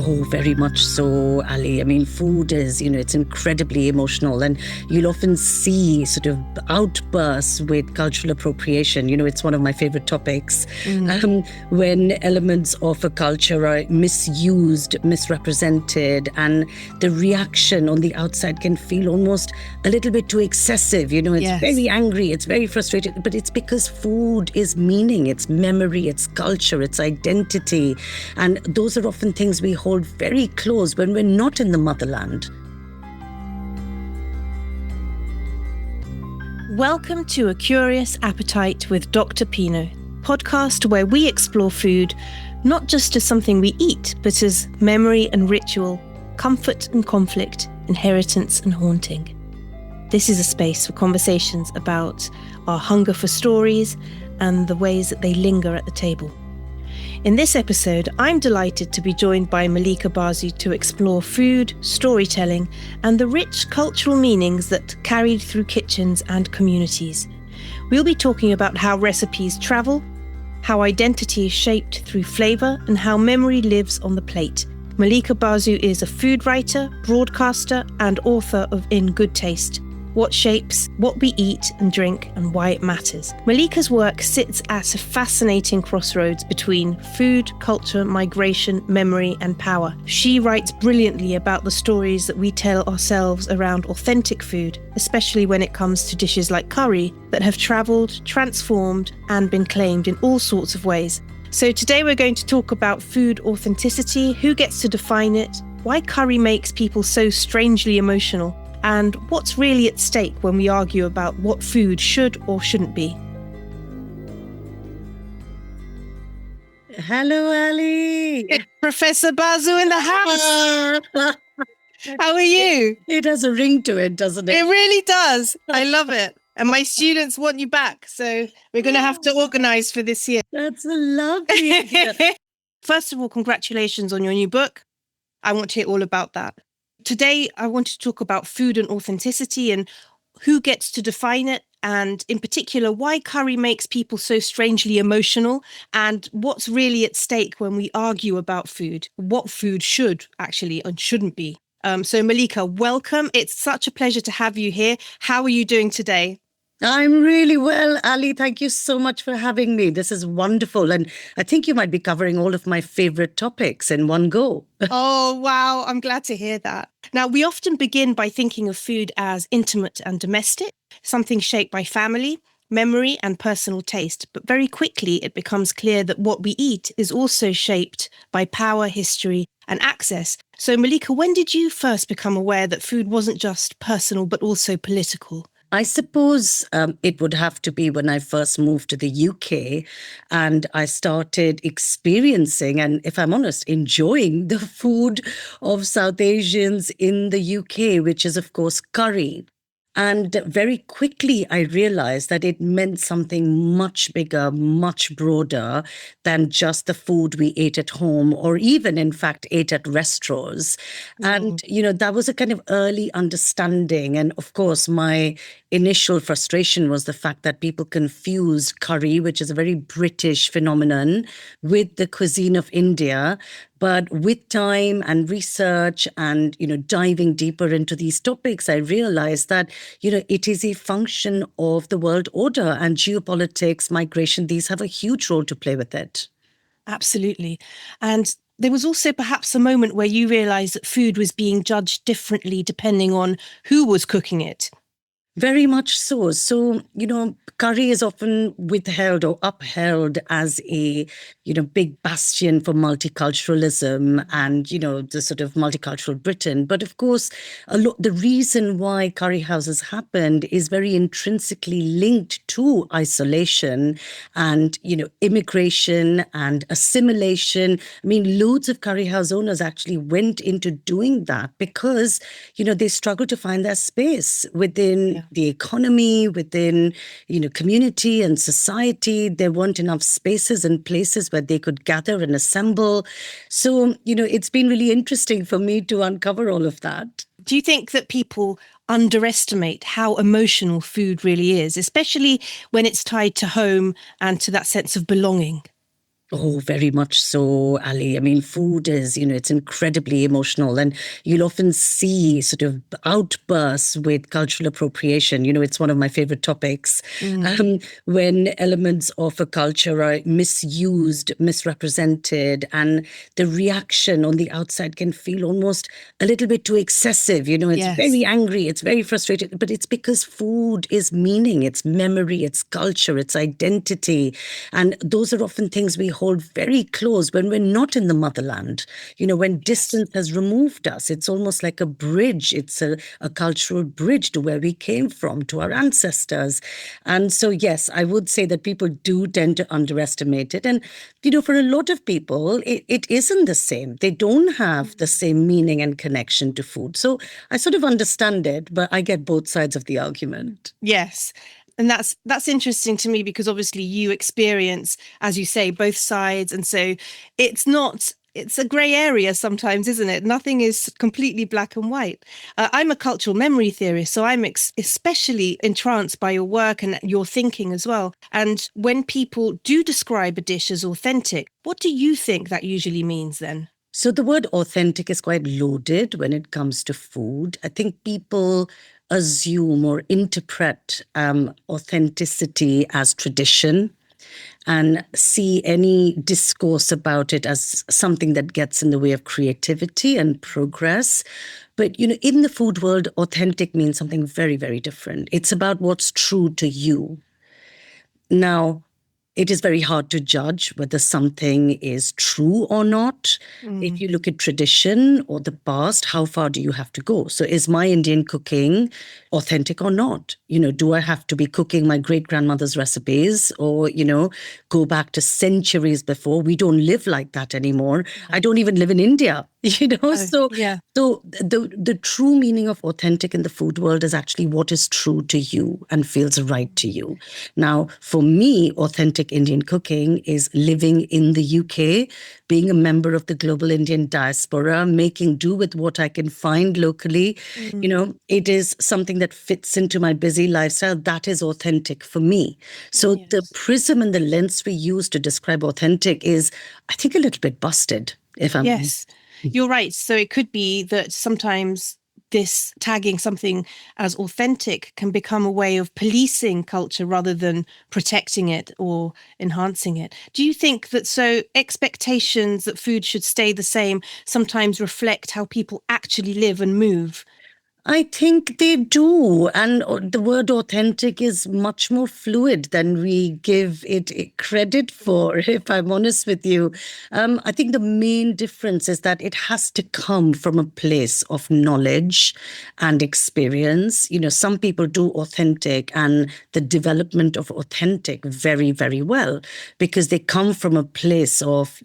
Oh, very much so, Ali. I mean, food is, it's incredibly emotional, and you'll often see sort of outbursts with cultural appropriation. It's one of my favorite topics. When elements of a culture are misused, misrepresented, and the reaction on the outside can feel almost a little bit too excessive. It's Yes. very angry, it's very frustrated, but it's because food is meaning, it's memory, it's culture, it's identity. And those are often things we hold very close when we're not in the motherland. Welcome to A Curious Appetite with Dr. Pino, podcast where we explore food not just as something we eat, but as memory and ritual, comfort and conflict, inheritance and haunting. This is a space for conversations about our hunger for stories and the ways that they linger at the table. In this episode, I'm delighted to be joined by Mallika Basu to explore food, storytelling, and the rich cultural meanings that carried through kitchens and communities. We'll be talking about how recipes travel, how identity is shaped through flavour, and how memory lives on the plate. Mallika Basu is a food writer, broadcaster, and author of In Good Taste: What Shapes What We Eat and Drink and Why It Matters. Mallika's work sits at a fascinating crossroads between food, culture, migration, memory and power. She writes brilliantly about the stories that we tell ourselves around authentic food, especially when it comes to dishes like curry that have travelled, transformed and been claimed in all sorts of ways. So today we're going to talk about food authenticity, who gets to define it, why curry makes people so strangely emotional, and what's really at stake when we argue about what food should or shouldn't be. Hello, Ali. Professor Basu in the house. How are you? It has a ring to it, doesn't It it? really does. I love it. And my students want you back, so we're going to have to organise for this year. That's a lovely idea. First of all, congratulations on your new book. I want to hear all about that. Today, I want to talk about food and authenticity and who gets to define it, and in particular, why curry makes people so strangely emotional and what's really at stake when we argue about food, what food should actually and shouldn't be. So Mallika, welcome. It's such a pleasure to have you here. How are you doing today? I'm really well, Ali. Thank you so much for having me. This is wonderful. And I think you might be covering all of my favorite topics in one go. Oh, wow. I'm glad to hear that. Now, we often begin by thinking of food as intimate and domestic, something shaped by family, memory and personal taste. But very quickly, it becomes clear that what we eat is also shaped by power, history and access. So, Mallika, when did you first become aware that food wasn't just personal, but also political? I suppose it would have to be when I first moved to the UK and I started experiencing, and if I'm honest, enjoying the food of South Asians in the UK, which is, of course, curry. And very quickly, I realized that it meant something much bigger, much broader than just the food we ate at home or even, in fact, ate at restaurants. And, that was a kind of early understanding. And of course, my initial frustration was the fact that people confused curry, which is a very British phenomenon, with the cuisine of India. But with time and research and, diving deeper into these topics, I realized that, it is a function of the world order, and geopolitics, migration, these have a huge role to play with it. Absolutely. And there was also perhaps a moment where you realized that food was being judged differently depending on who was cooking it. Very much so. So, curry is often withheld or upheld as a, big bastion for multiculturalism and, the sort of multicultural Britain. But of course, the reason why curry houses happened is very intrinsically linked to isolation and, immigration and assimilation. I mean, loads of curry house owners actually went into doing that because, they struggled to find their space within the economy, within, community and society. There weren't enough spaces and places where they could gather and assemble. So, it's been really interesting for me to uncover all of that. Do you think that people underestimate how emotional food really is, especially when it's tied to home and to that sense of belonging? Oh, very much so, Ali. I mean, food is, it's incredibly emotional. And you'll often see sort of outbursts with cultural appropriation. It's one of my favorite topics. Mm. When elements of a culture are misused, misrepresented, and the reaction on the outside can feel almost a little bit too excessive. It's Yes. very angry, it's very frustrated, but it's because food is meaning, it's memory, it's culture, it's identity. And those are often things we hold very close when we're not in the motherland. When Yes. distance has removed us, it's almost like a bridge. It's a cultural bridge to where we came from, to our ancestors. And so, yes, I would say that people do tend to underestimate it. And, for a lot of people, it isn't the same. They don't have the same meaning and connection to food. So I sort of understand it, but I get both sides of the argument. Yes. And that's interesting to me because obviously you experience, as you say, both sides. And so it's a grey area sometimes, isn't it? Nothing is completely black and white. I'm a cultural memory theorist, so I'm especially entranced by your work and your thinking as well. And when people do describe a dish as authentic, what do you think that usually means then? So the word authentic is quite loaded when it comes to food. I think people assume or interpret authenticity as tradition and see any discourse about it as something that gets in the way of creativity and progress. But, in the food world, authentic means something very, very different. It's about what's true to you. Now, it is very hard to judge whether something is true or not. If Mm. you look at tradition or the past, how far do you have to go? So, is my Indian cooking authentic or not? Do I have to be cooking my great grandmother's recipes or, go back to centuries before? We don't live like that anymore. I No. don't even live in India, Oh, So, yeah. the true meaning of authentic in the food world is actually what is true to you and feels right to you. Now, for me, authentic Indian cooking is living in the UK, being a member of the global Indian diaspora, making do with what I can find locally. Mm. It is something that fits into my busy lifestyle. That is authentic for me. So the Yes. prism and the lens we use to describe authentic is, I think, a little bit busted, if I'm. Yes, you're right. So it could be that sometimes this tagging something as authentic can become a way of policing culture rather than protecting it or enhancing it. Do you think that so expectations that food should stay the same sometimes reflect how people actually live and move? I think they do. And the word authentic is much more fluid than we give it credit for, if I'm honest with you. I think the main difference is that it has to come from a place of knowledge and experience. Some people do authentic and the development of authentic very, very well because they come from a place of,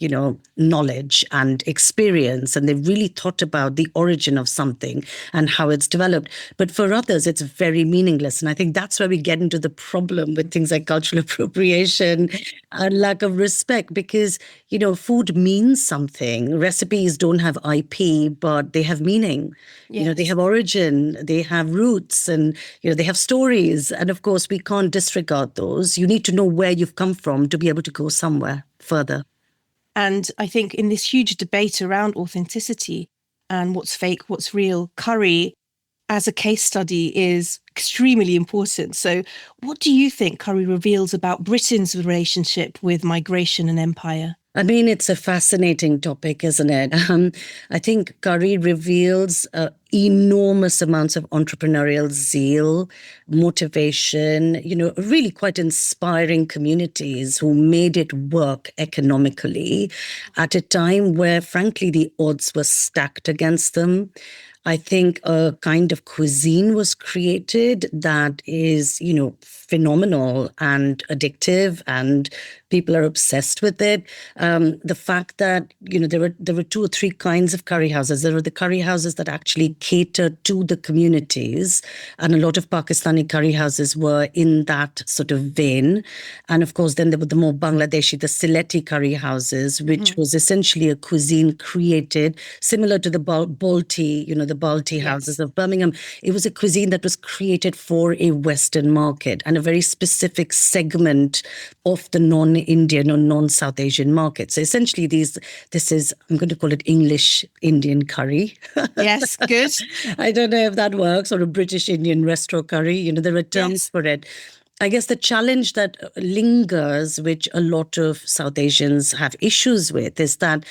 knowledge and experience. And they've really thought about the origin of something and how it's developed. But for others, it's very meaningless. And I think that's where we get into the problem with things like cultural appropriation and lack of respect because, food means something. Recipes don't have IP, but they have meaning. They Yes. have origin, they have roots, and, they have stories. And of course, we can't disregard those. You need to know where you've come from to be able to go somewhere further. And I think in this huge debate around authenticity and what's fake, what's real, curry as a case study is extremely important. So, what do you think curry reveals about Britain's relationship with migration and empire? I mean, it's a fascinating topic, isn't it? I think curry reveals enormous amounts of entrepreneurial zeal, motivation, really quite inspiring communities who made it work economically at a time where, frankly, the odds were stacked against them. I think a kind of cuisine was created that is, phenomenal and addictive, and people are obsessed with it. The fact that there were two or three kinds of curry houses. There were the curry houses that actually cater to the communities, and a lot of Pakistani curry houses were in that sort of vein. And of course, then there were the more Bangladeshi, the Sylheti curry houses, which was essentially a cuisine created similar to the Balti, the the Balti houses Yes. of Birmingham. It was a cuisine that was created for a Western market and a very specific segment of the non-Indian or non-South Asian market. So essentially, this is, I'm going to call it English Indian curry. Yes. Good. I don't know if that works, or a British Indian restaurant curry. There are terms Yes. for it. I guess the challenge that lingers, which a lot of South Asians have issues with, is that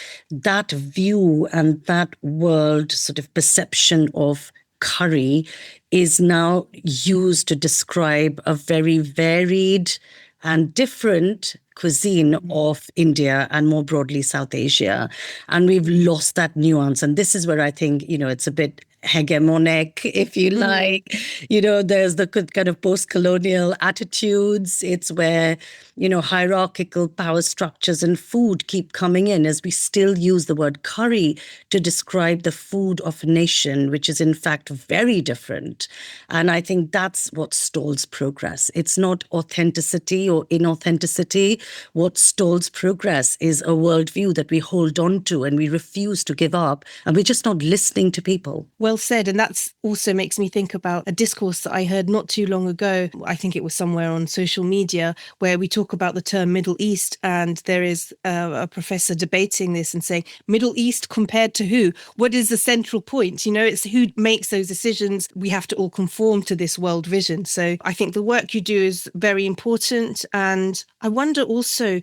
view and that world sort of perception of curry is now used to describe a very varied and different cuisine of India and more broadly South Asia. And we've lost that nuance. And this is where I think, it's a bit hegemonic, if you like. There's the kind of post-colonial attitudes. It's where, hierarchical power structures and food keep coming in, as we still use the word curry to describe the food of a nation, which is in fact very different. And I think that's what stalls progress. It's not authenticity or inauthenticity. What stalls progress is a worldview that we hold on to and we refuse to give up. And we're just not listening to people. Well said. And that also makes me think about a discourse that I heard not too long ago. I think it was somewhere on social media where we talk about the term Middle East. And there is a professor debating this and saying, Middle East compared to who? What is the central point? It's who makes those decisions. We have to all conform to this world vision. So I think the work you do is very important. And I wonder also,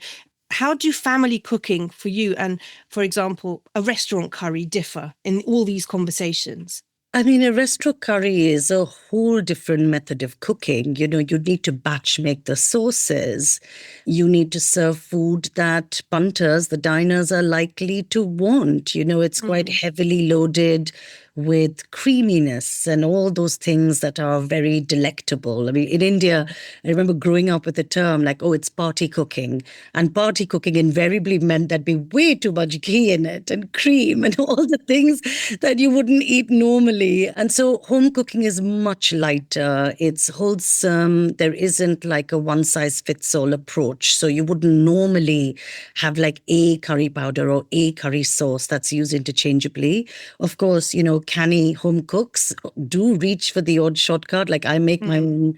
how do family cooking for you and, for example, a restaurant curry differ in all these conversations? I mean, a restaurant curry is a whole different method of cooking. You need to batch make the sauces. You need to serve food that punters, the diners, are likely to want. It's quite heavily loaded with creaminess and all those things that are very delectable. I mean, in India, I remember growing up with the term like, oh, it's party cooking. And party cooking invariably meant there'd be way too much ghee in it and cream and all the things that you wouldn't eat normally. And so home cooking is much lighter. It's wholesome. There isn't like a one size fits all approach. So you wouldn't normally have like a curry powder or a curry sauce that's used interchangeably. Of course, canny home cooks do reach for the odd shortcut. Like I make my own,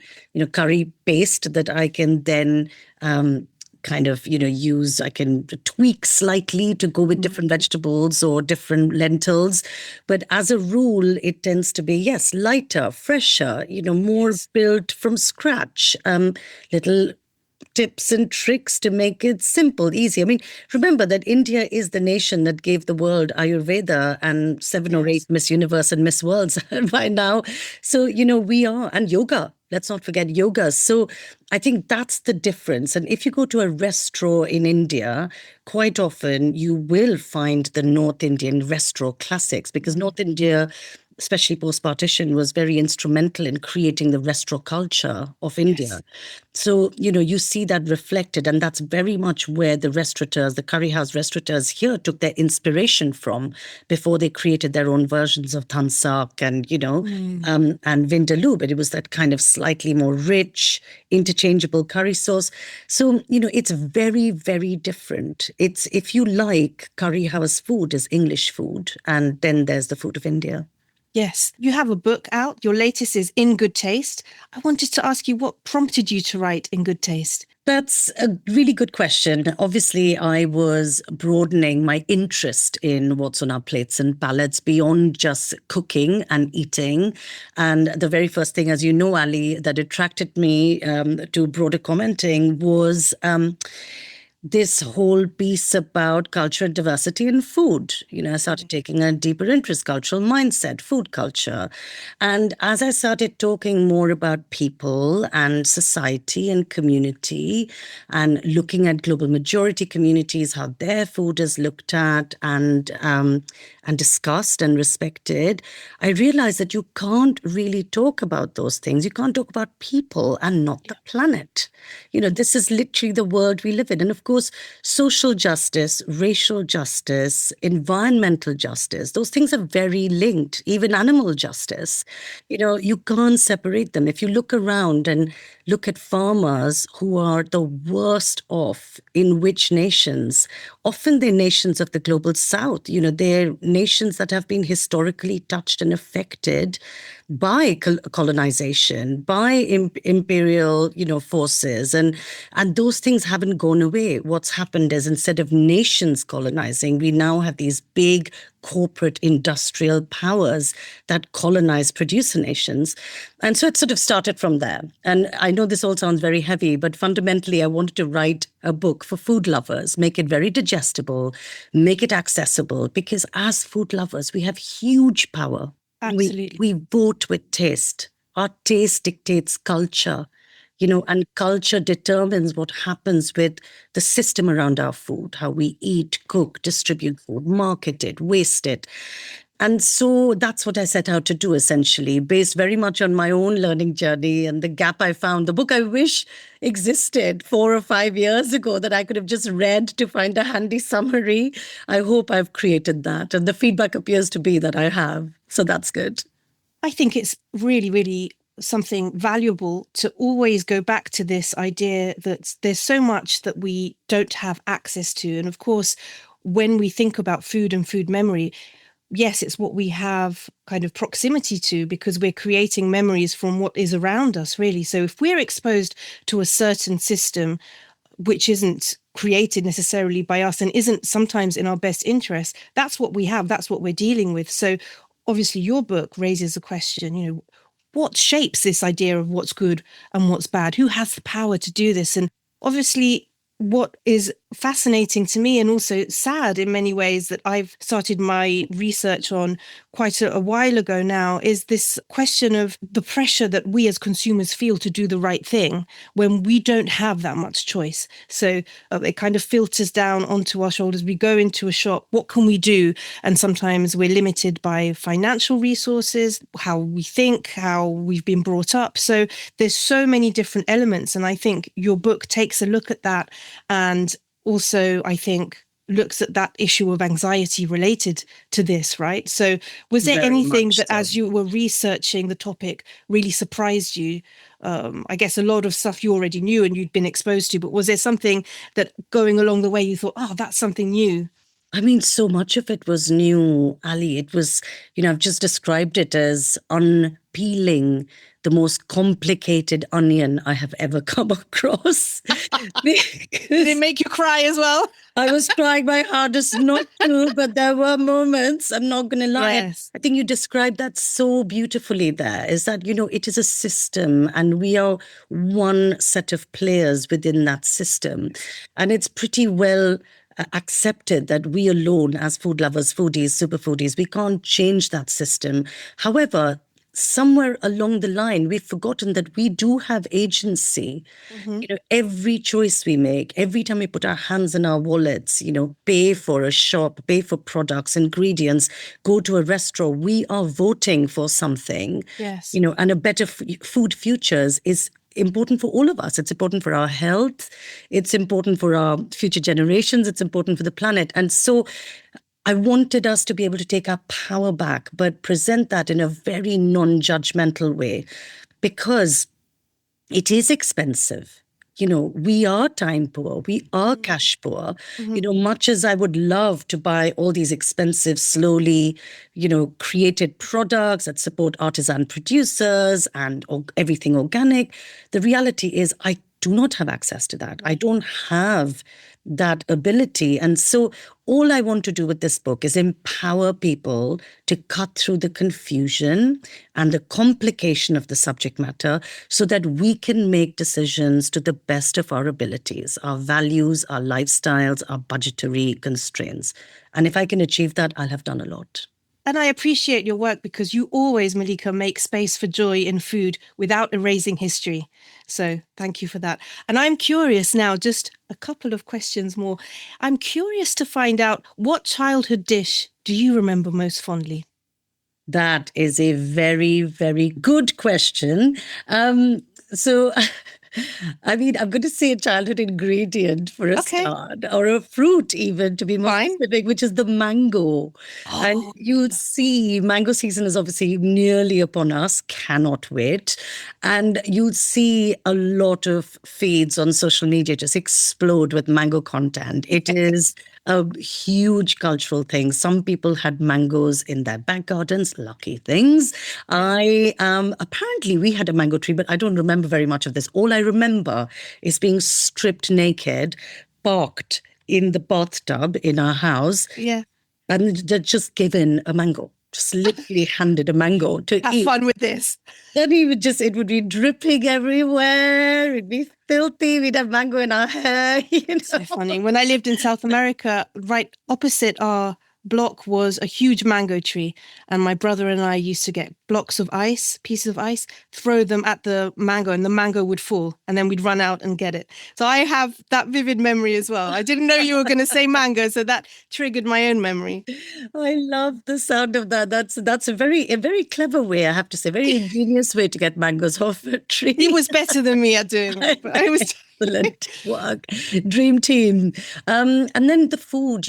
curry paste that I can then kind of, use, I can tweak slightly to go with different vegetables or different lentils. But as a rule, it tends to be, yes, lighter, fresher, more built from scratch, little tips and tricks to make it simple, easy. I mean, remember that India is the nation that gave the world Ayurveda and 7 or 8 Miss Universe and Miss Worlds by now. So, we are, and yoga. Let's not forget yoga. So I think that's the difference. And if you go to a restaurant in India, quite often you will find the North Indian restaurant classics, because North India, especially post-partition, was very instrumental in creating the restaurant culture of India. Yes. So, you see that reflected, and that's very much where the restaurateurs, the curry house restaurateurs here took their inspiration from before they created their own versions of Thansak and, and Vindaloo. But it was that kind of slightly more rich, interchangeable curry sauce. So, it's very, very different. It's, if you like, curry house food is English food, and then there's the food of India. Yes, you have a book out. Your latest is In Good Taste. I wanted to ask you what prompted you to write In Good Taste? That's a really good question. Obviously, I was broadening my interest in what's on our plates and palates beyond just cooking and eating. And the very first thing, as you know, Ali, that attracted me to broader commenting was this whole piece about culture and diversity in food. I started taking a deeper interest, cultural mindset, food culture. And as I started talking more about people and society and community and looking at global majority communities, how their food is looked at and discussed and respected, I realized that you can't really talk about those things. You can't talk about people and not the planet. This is literally the world we live in. And of course, social justice, racial justice, environmental justice, those things are very linked, even animal justice. You can't separate them. If you look around and look at farmers who are the worst off in which nations, often they're nations of the global south. They're nations that have been historically touched and affected by colonization, by imperial, forces, and those things haven't gone away. What's happened is, instead of nations colonizing, we now have these big corporate industrial powers that colonize producer nations. And so it sort of started from there. And I know this all sounds very heavy, but fundamentally, I wanted to write a book for food lovers, make it very digestible, make it accessible, because as food lovers, we have huge power. Absolutely. We vote with taste. Our taste dictates culture, and culture determines what happens with the system around our food, how we eat, cook, distribute food, market it, waste it. And so that's what I set out to do, essentially, based very much on my own learning journey and the gap I found. The book I wish existed 4 or 5 years ago that I could have just read to find a handy summary. I hope I've created that. And the feedback appears to be that I have. So that's good. I think it's really, really something valuable to always go back to this idea that there's so much that we don't have access to. And of course, when we think about food and food memory, yes, it's what we have kind of proximity to, because we're creating memories from what is around us, really. So if we're exposed to a certain system which isn't created necessarily by us and isn't sometimes in our best interest, that's what we have, that's what we're dealing with. So obviously your book raises a question, what shapes this idea of what's good and what's bad? Who has the power to do this? And obviously, what is fascinating to me, and also sad in many ways, that I've started my research on quite a while ago now, is this question of the pressure that we as consumers feel to do the right thing when we don't have that much choice. So it kind of filters down onto our shoulders. We go into a shop, what can we do? And sometimes we're limited by financial resources, how we think, how we've been brought up. So there's so many different elements. And I think your book takes a look at that, and also, I think, looks at that issue of anxiety related to this, right? So was there Very anything much that, so. as you were researching the topic, really surprised you? I guess a lot of stuff you already knew and you'd been exposed to, but was there something that going along the way you thought, oh, that's something new? I mean, so much of it was new, Ali. It was, I've just described it as unpeeling the most complicated onion I have ever come across. Did it make you cry as well? I was trying my hardest not to, but there were moments, I'm not going to lie. Yes. I think you described that so beautifully there, is that, it is a system and we are one set of players within that system. And it's pretty well accepted that we alone, as food lovers, foodies, super foodies, we can't change that system. However, somewhere along the line, we've forgotten that we do have agency. Every choice we make, every time we put our hands in our wallets, pay for a shop, pay for products, ingredients, go to a restaurant, we are voting for something. Yes. And a better food futures is important for all of us. It's important for our health. It's important for our future generations. It's important for the planet. And so I wanted us to be able to take our power back, but present that in a very non-judgmental way, because it is expensive. We are time poor, we are cash poor. Much as I would love to buy all these expensive, slowly, created products that support artisan producers and everything organic, the reality is I do not have access to that. I don't have that ability. And so all I want to do with this book is empower people to cut through the confusion and the complication of the subject matter so that we can make decisions to the best of our abilities, our values, our lifestyles, our budgetary constraints. And if I can achieve that, I'll have done a lot. And I appreciate your work because you always, Mallika, make space for joy in food without erasing history. So thank you for that. And I'm curious now, just a couple of questions more. I'm curious to find out, what childhood dish do you remember most fondly? That is a very, very good question. So I mean, I'm going to say a childhood ingredient for a Okay, start, or a fruit even, to be more fine. specific, which is the mango. And Oh, you'll see mango season is obviously nearly upon us, cannot wait. And you'll see a lot of feeds on social media just explode with mango content. It is a huge cultural thing. Some people had mangoes in their back gardens, lucky things. I apparently we had a mango tree, but I don't remember very much of this. All I remember is being stripped naked, parked in the bathtub in our house, yeah. and they're just given a mango. Just literally handed a mango to Have eat. fun with this. Then it would be dripping everywhere. It'd be filthy. We'd have mango in our hair, So funny. When I lived in South America, right opposite our block was a huge mango tree. And my brother and I used to get blocks of ice, pieces of ice, throw them at the mango, and the mango would fall. And then we'd run out and get it. So I have that vivid memory as well. I didn't know you were going to say mango, so that triggered my own memory. I love the sound of that. That's a very clever way, I have to say, very ingenious way to get mangoes off a tree. He was better than me at doing it. But I was Excellent work, dream team. And then the food.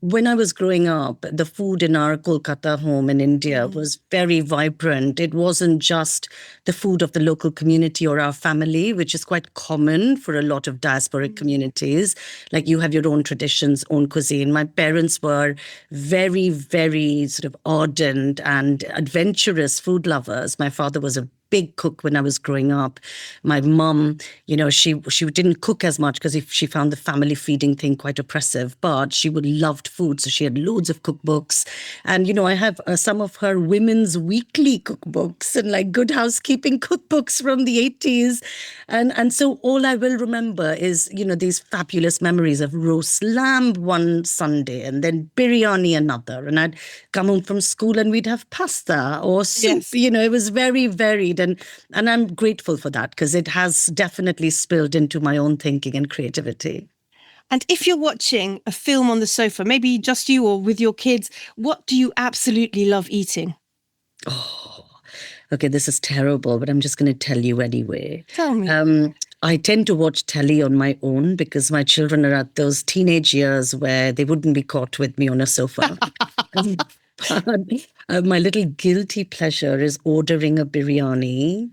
When I was growing up, the food in our Kolkata home in India was very vibrant. It wasn't just the food of the local community or our family, which is quite common for a lot of diasporic communities. Like, you have your own traditions, own cuisine. My parents were very, very sort of ardent and adventurous food lovers. My father was a big cook when I was growing up. My mum, she didn't cook as much because she found the family feeding thing quite oppressive, but she would loved food. So she had loads of cookbooks. And, I have some of her women's weekly cookbooks and like Good Housekeeping cookbooks from the 80s. And so all I will remember is, these fabulous memories of roast lamb one Sunday and then biryani another. And I'd come home from school and we'd have pasta or soup. Yes. It was very varied. And I'm grateful for that because it has definitely spilled into my own thinking and creativity. And if you're watching a film on the sofa, maybe just you or with your kids, what do you absolutely love eating? Oh, okay, this is terrible, but I'm just going to tell you anyway. Tell me. I tend to watch telly on my own because my children are at those teenage years where they wouldn't be caught with me on a sofa. But my little guilty pleasure is ordering a biryani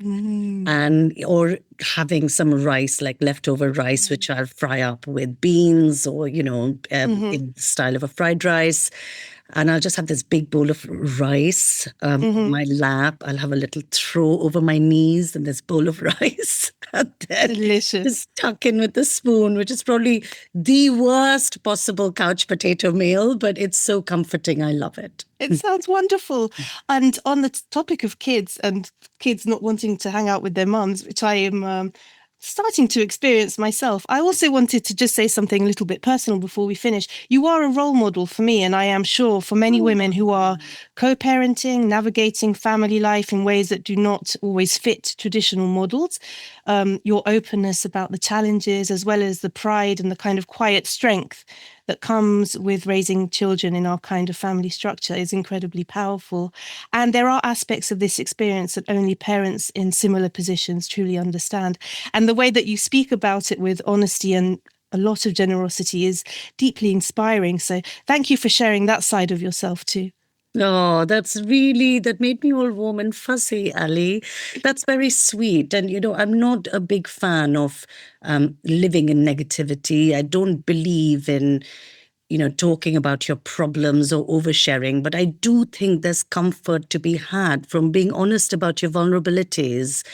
or having some rice, like leftover rice, which I'll fry up with beans or, in the style of a fried rice. And I'll just have this big bowl of rice on my lap. I'll have a little throw over my knees and this bowl of rice. And then Delicious. just tuck in with the spoon, which is probably the worst possible couch potato meal, but it's so comforting. I love it. It sounds wonderful. And on the topic of kids and kids not wanting to hang out with their mums, which I am starting to experience myself, I also wanted to just say something a little bit personal before we finish. You are a role model for me, and I am sure for many women who are co-parenting, navigating family life in ways that do not always fit traditional models. Your openness about the challenges, as well as the pride and the kind of quiet strength that comes with raising children in our kind of family structure, is incredibly powerful. And there are aspects of this experience that only parents in similar positions truly understand. And the way that you speak about it with honesty and a lot of generosity is deeply inspiring. So thank you for sharing that side of yourself too. Oh, that made me all warm and fuzzy, Ali. That's very sweet. And, I'm not a big fan of living in negativity. I don't believe in, talking about your problems or oversharing. But I do think there's comfort to be had from being honest about your vulnerabilities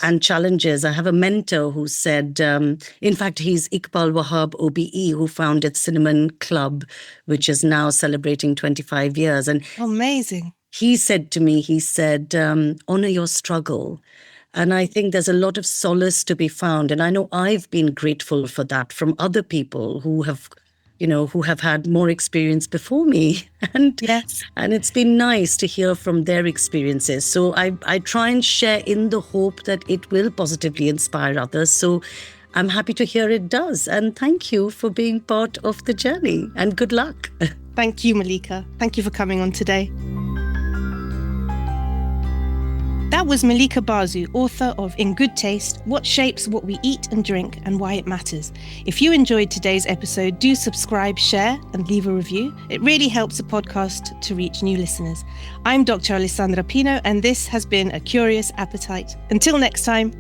and challenges. I have a mentor who said, in fact, he's Iqbal Wahab OBE, who founded Cinnamon Club, which is now celebrating 25 years. And amazing. He said to me, honor your struggle. And I think there's a lot of solace to be found. And I know I've been grateful for that from other people who have had more experience before me. And yes. And it's been nice to hear from their experiences. So I try and share in the hope that it will positively inspire others. So I'm happy to hear it does. And thank you for being part of the journey. And good luck. Thank you, Mallika. Thank you for coming on today. That That was Mallika Basu, author of In Good Taste, What Shapes What We Eat and Drink and Why It Matters. If you enjoyed today's episode, do subscribe, share and leave a review. It really helps the podcast to reach new listeners. I'm Dr. Alessandra Pino and this has been A Curious Appetite. Until next time.